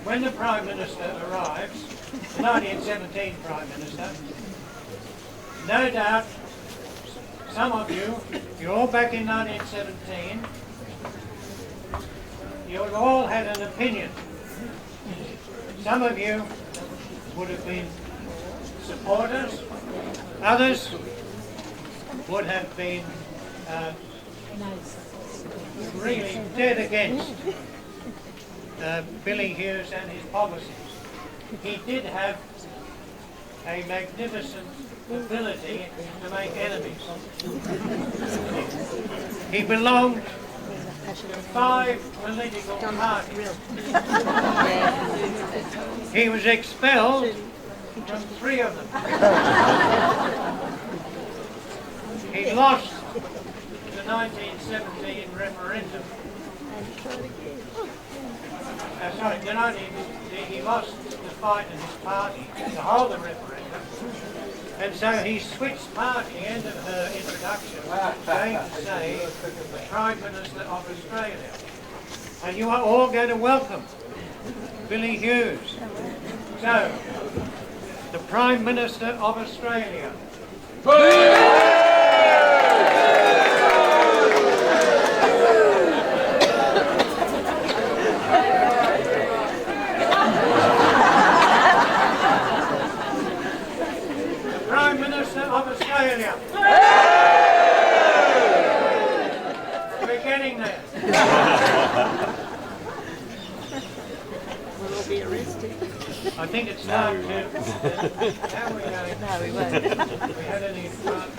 When the Prime Minister arrives, the 1917 Prime Minister, no doubt some of you, you're all back in 1917, you've all had an opinion. Some of you would have been supporters, others would have been really dead against Billy Hughes and his policies. He did have a magnificent ability to make enemies. He belonged to 5 political parties. He was expelled from 3 of them. He lost the 1917 referendum. He lost the fight in his party to hold the referendum, and so he switched party. End of her introduction was going to say the Prime Minister of Australia, and you are all going to welcome Billy Hughes. So, the Prime Minister of Australia. Of Australia. We're getting there. We'll all be arrested. I think it's time to... How are we going? No, we won't. We had any fun?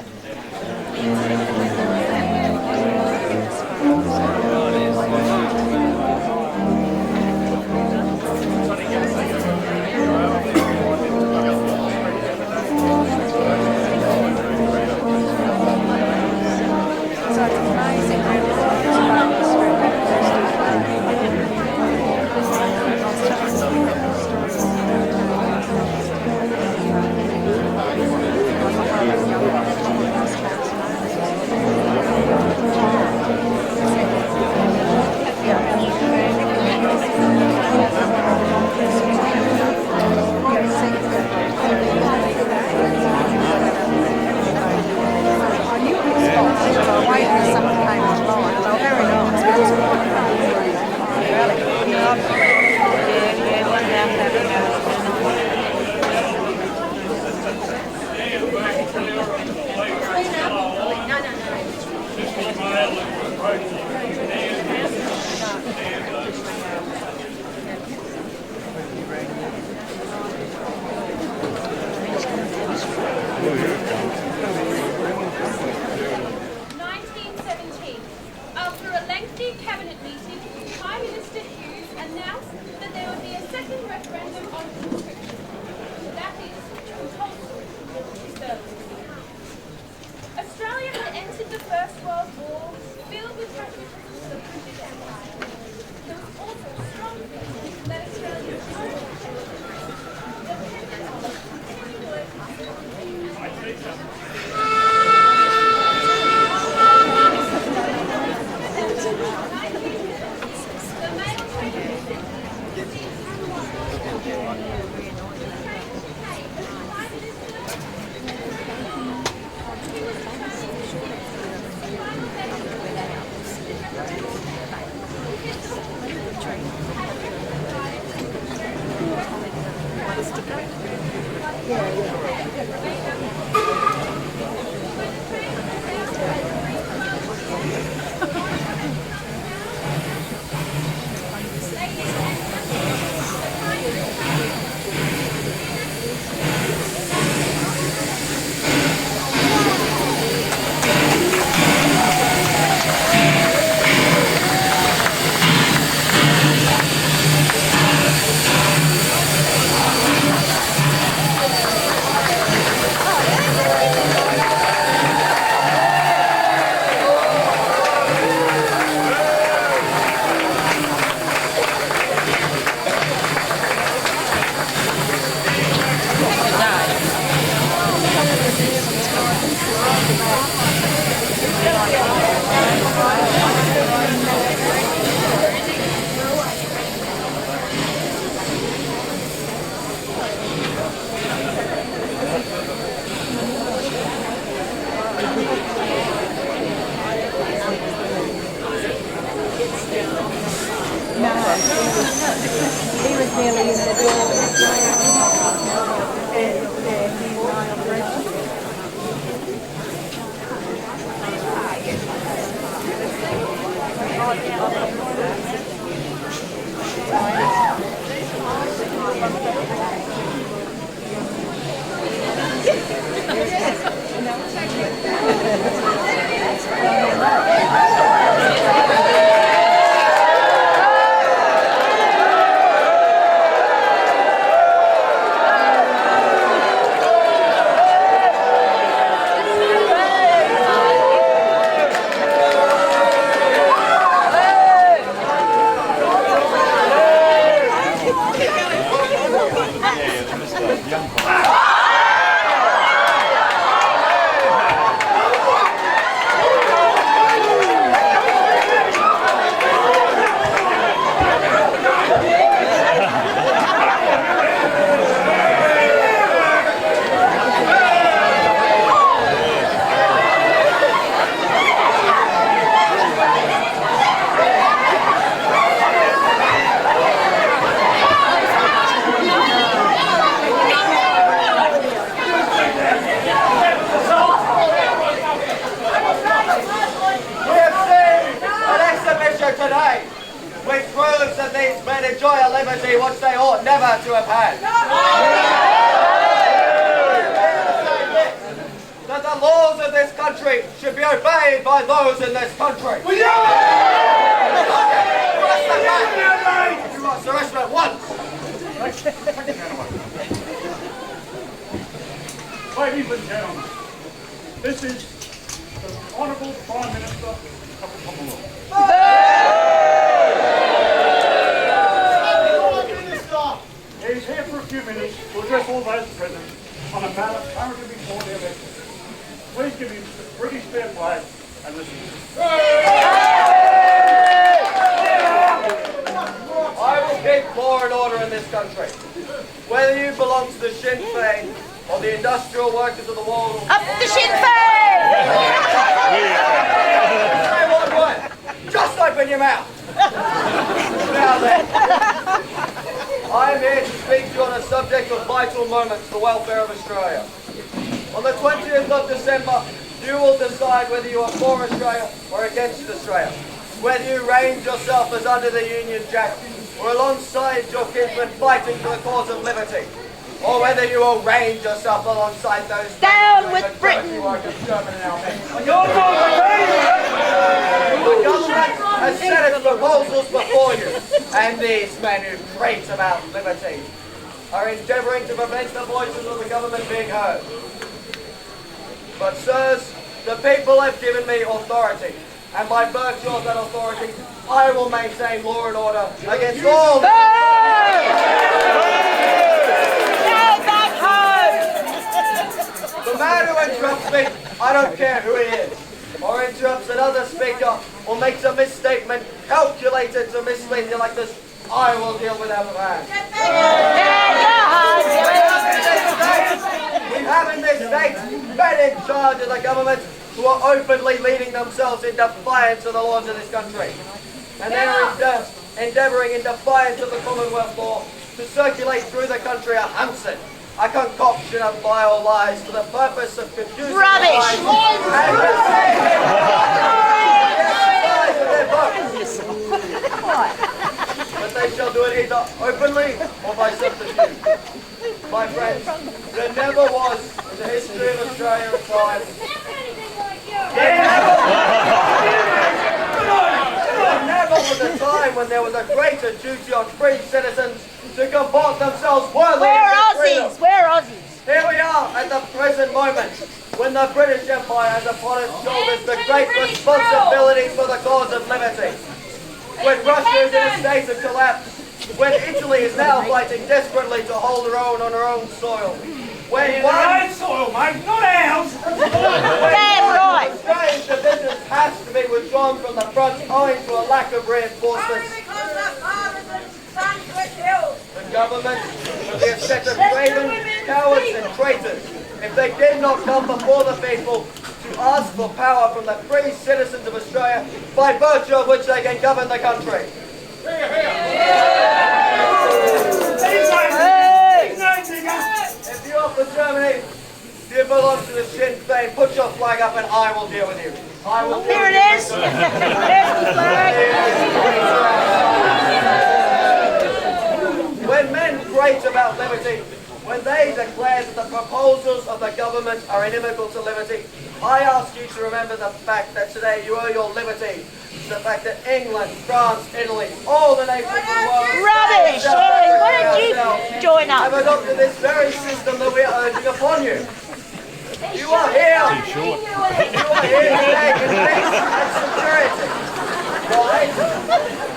He was nearly in the door. Today, which proves that these men enjoy a liberty which they ought never to have had. That the laws of this country should be obeyed by those in this country. You must arrest him at once. Ladies and gentlemen, this is the Honourable Prime Minister of the Commonwealth. He's here for a few minutes to address all those present on a matter currently before the election. Please give him British fair play and listen. I will keep law and order in this country. Whether you belong to the Sinn Féin or the industrial workers of the world. Up the Sinn Féin! Say one word. Just open your mouth. Now then, I am here to speak to you on a subject of vital moment to the welfare of Australia. On the 20th of December, you will decide whether you are for Australia or against Australia. Whether you range yourself as under the Union Jack or alongside your kinsmen fighting for the cause of liberty. Or whether you will range yourself alongside those Down with Britain! The government has set its proposals before you, and these men who prate about liberty are endeavouring to prevent the voices of the government being heard. But sirs, the people have given me authority, and by virtue of that authority, I will maintain law and order against all... The man who interrupts me, I don't care who he is, or interrupts another speaker, or makes a misstatement calculated to mislead the electors, I will deal with that man. We have in this state men in charge of the government who are openly leading themselves in defiance of the laws of this country. And they are endeavouring in defiance of the Commonwealth law to circulate through the country a Hamson, a concoction of vile lies for the purpose of confusing Rubbish! the minds and deceiving their votes. But they shall do it either openly or by subterfuge. My friends, there never was in the history of Australia a time. There never was a time when there was a greater duty on free citizens to comport themselves worthily We're of their freedom. Aussies! We're Aussies! Here we are at the present moment when the British Empire has upon its shoulders the great responsibility for the cause of liberty. When Russia is in a state of collapse, when Italy is now fighting desperately to hold her own on her own soil, when one soil, mate, not ours. Damn right! Australian division has to be withdrawn from the front owing to a lack of reinforcements. The government would be a set of cravens, cowards and traitors if they did not come before the people to ask for power from the free citizens of Australia by virtue of which they can govern the country. If you are for Germany, if you belong to the Sinn Féin, put your flag up and I will deal with you. I will deal Here with it is! There's the flag! When men prate about liberty, when they declare that the proposals of the government are inimical to liberty, I ask you to remember the fact that today you owe your liberty to the fact that England, France, Italy, all the nations of the world Rubbish! Why don't you join have up? adopted this very system that we are urging upon you. You are here. You are here today in peace and security. Why?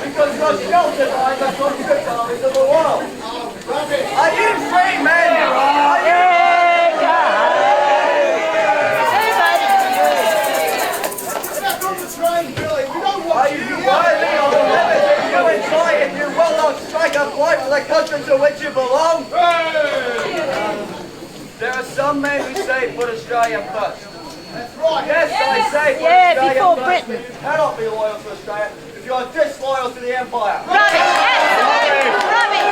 Because you're sheltered by the conscript armies of the world. Are you free men? Are you? Are you worthy of the liberty you enjoy if you will not strike a blow for the country to which you belong? There are some men who say put Australia first. That's right. Yes, I say put Australia before first, Britain. but you cannot be loyal to Australia if you are disloyal to the Empire. Rubbish! Rubbish!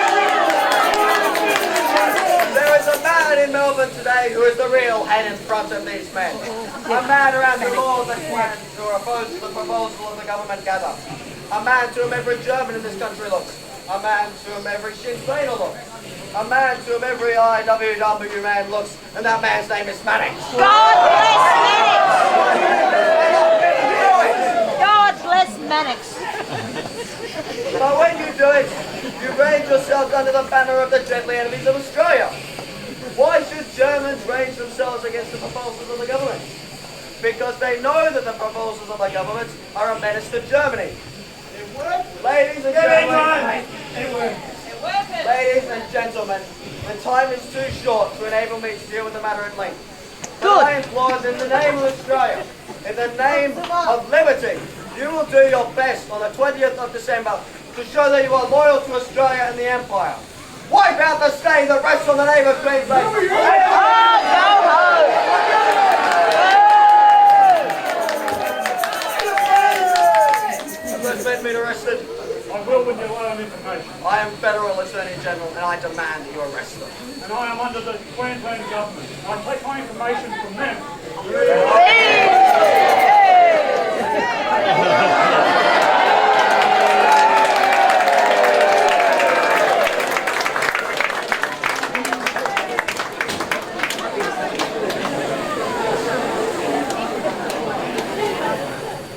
There is a man in Melbourne today who is the real head in front of these men. A man around the lords and clans who are opposed to the proposal of the government gather. A man to whom every German in this country looks. A man to whom every Sinn Féiner looks. A man to whom every IWW man looks, and that man's name is Mannix. God bless Mannix! God bless Mannix! But when you do it, you range yourselves under the banner of the deadly enemies of Australia. Why should Germans range themselves against the proposals of the government? Because they know that the proposals of the government are a menace to Germany. Ladies and gentlemen, ladies and gentlemen, the time is too short to enable me to deal with the matter at length. But I implore that in the name of Australia, in the name of liberty, you will do your best on the 20th of December to show that you are loyal to Australia and the Empire. Wipe out the stain that rests on the name of Queensland. Oh, go home! Has been been arrested? I will when you learn information. I am Federal Attorney General and I demand that you arrest them. And I am under the Queensland government. I take my information from them.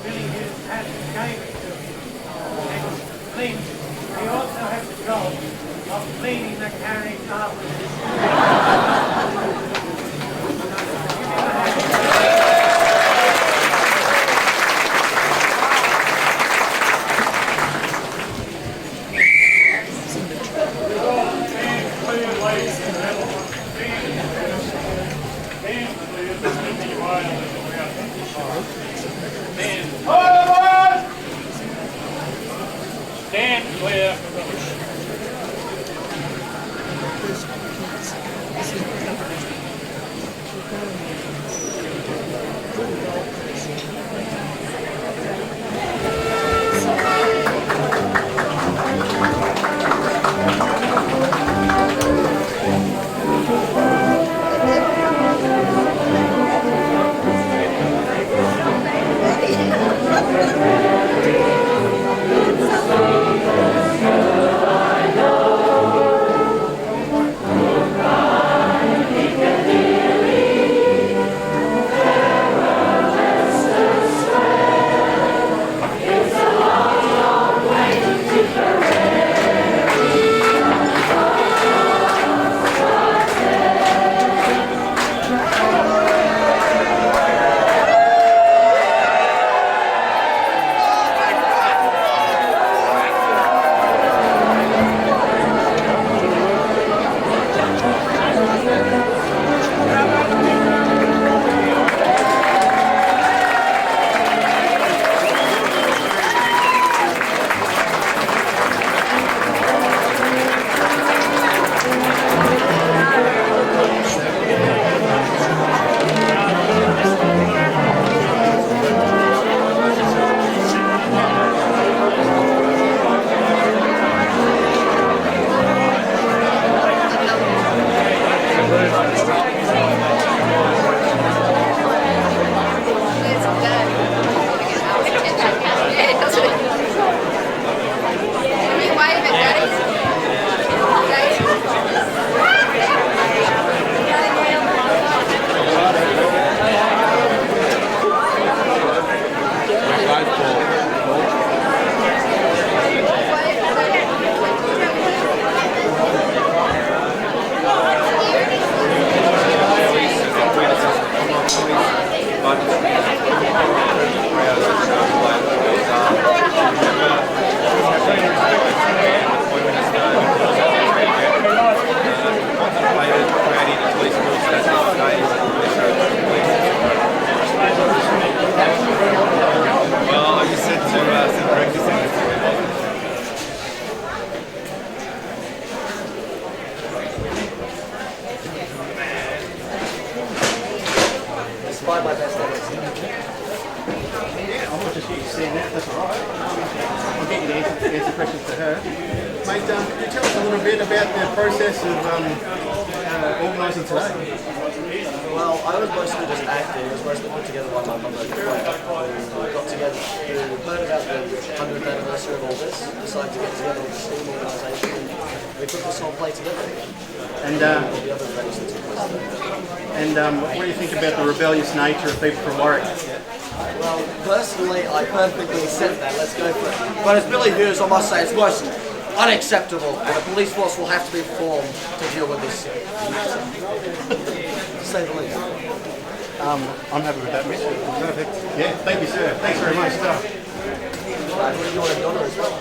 Billy Hughes has gave it to him. And clean. He also has the job of cleaning the carriage afterwards. Stand clear. understand that. That's all right. I'll get you to answer questions to her. Mate, could you tell us a little bit about the process of organising today? Well, I was mostly just acting. It was mostly put together by my mother. We got together, we heard about the 100th anniversary of all this, decided to get together with the STEAM organisation, and we put this whole play together. And the other events that took place today. what do you think about the rebellious nature of people from Warwick? Well, personally, I perfectly accept that. Let's go for it. But as Billy Hughes, I must say, it's most unacceptable, and a police force will have to be formed to deal with this. To say the least. I'm happy with that, Miss. Perfect. Yeah, thank you, sir. Thanks very much, sir. You want a donor as well?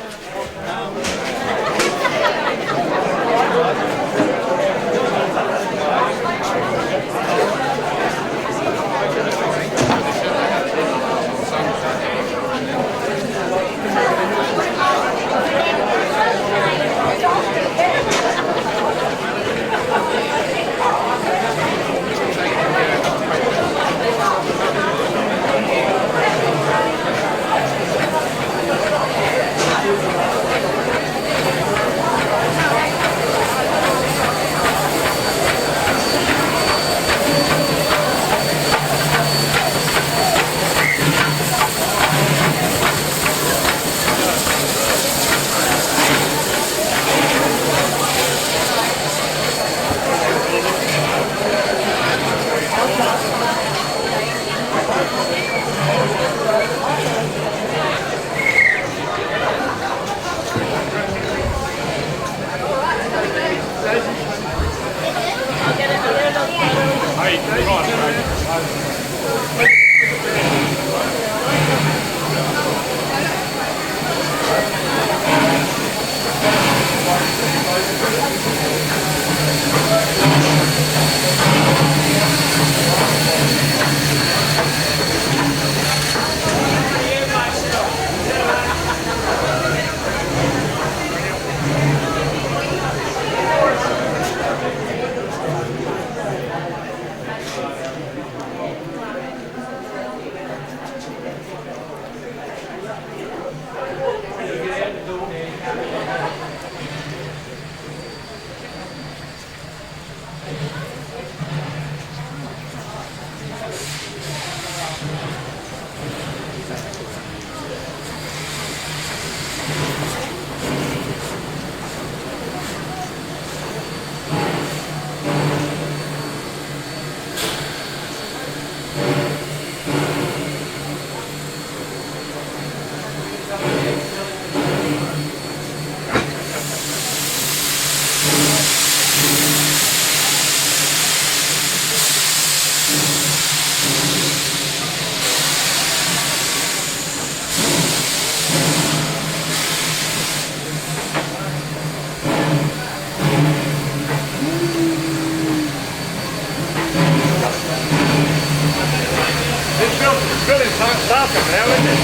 Billy's not stopping now, is it?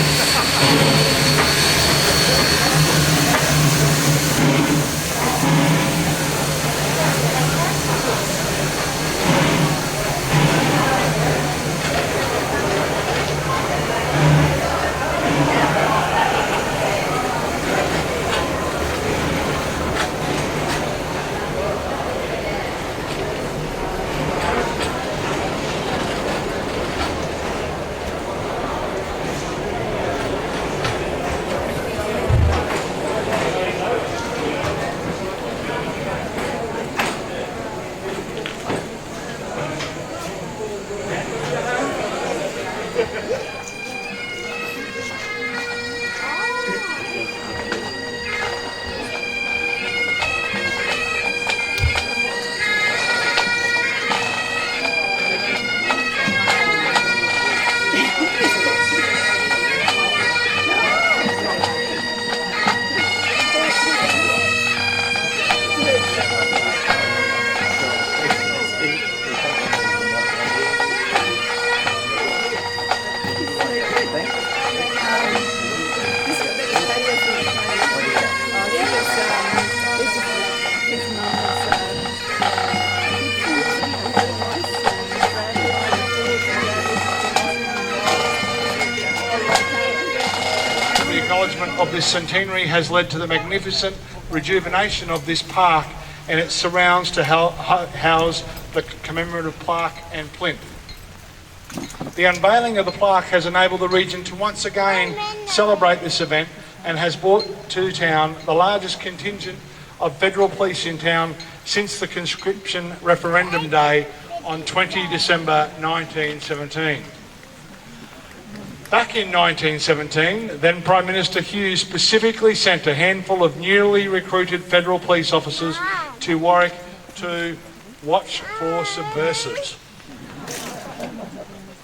development of this centenary has led to the magnificent rejuvenation of this park and its surrounds to house the commemorative plaque and plinth. The unveiling of the plaque has enabled the region to once again celebrate this event and has brought to town the largest contingent of federal police in town since the conscription referendum day on 20 December 1917. Back in 1917, then Prime Minister Hughes specifically sent a handful of newly recruited federal police officers to Warwick to watch for subversives.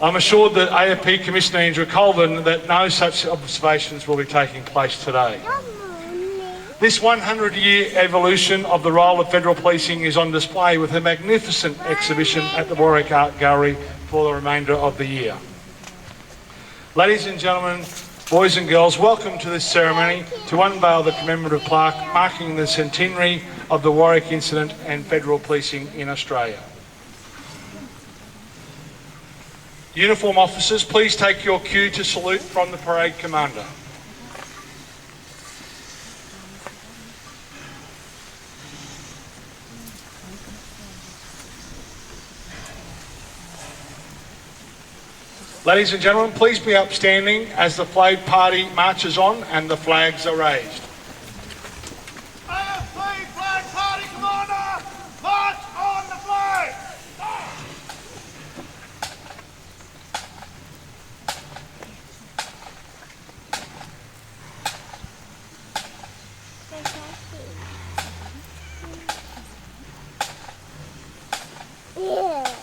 I'm assured that AFP Commissioner Andrew Colvin that no such observations will be taking place today. This 100-year evolution of the role of federal policing is on display with a magnificent exhibition at the Warwick Art Gallery for the remainder of the year. Ladies and gentlemen, boys and girls, welcome to this ceremony to unveil the commemorative plaque marking the centenary of the Warwick incident and federal policing in Australia. Uniform officers, please take your cue to salute from the parade commander. Ladies and gentlemen, please be upstanding as the flag party marches on and the flags are raised. AFP Flag Party Commander, march on the flag! Yeah.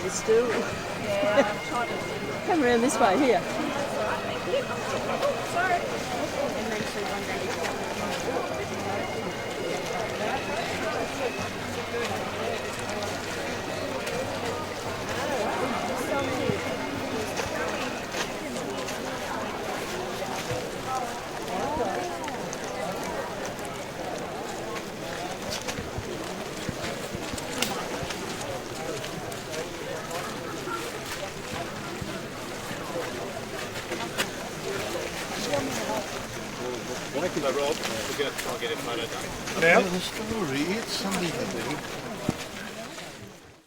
Still. Come around this way, here. Rob, we're going to try and get a photo done. Now, the story, it's something to do.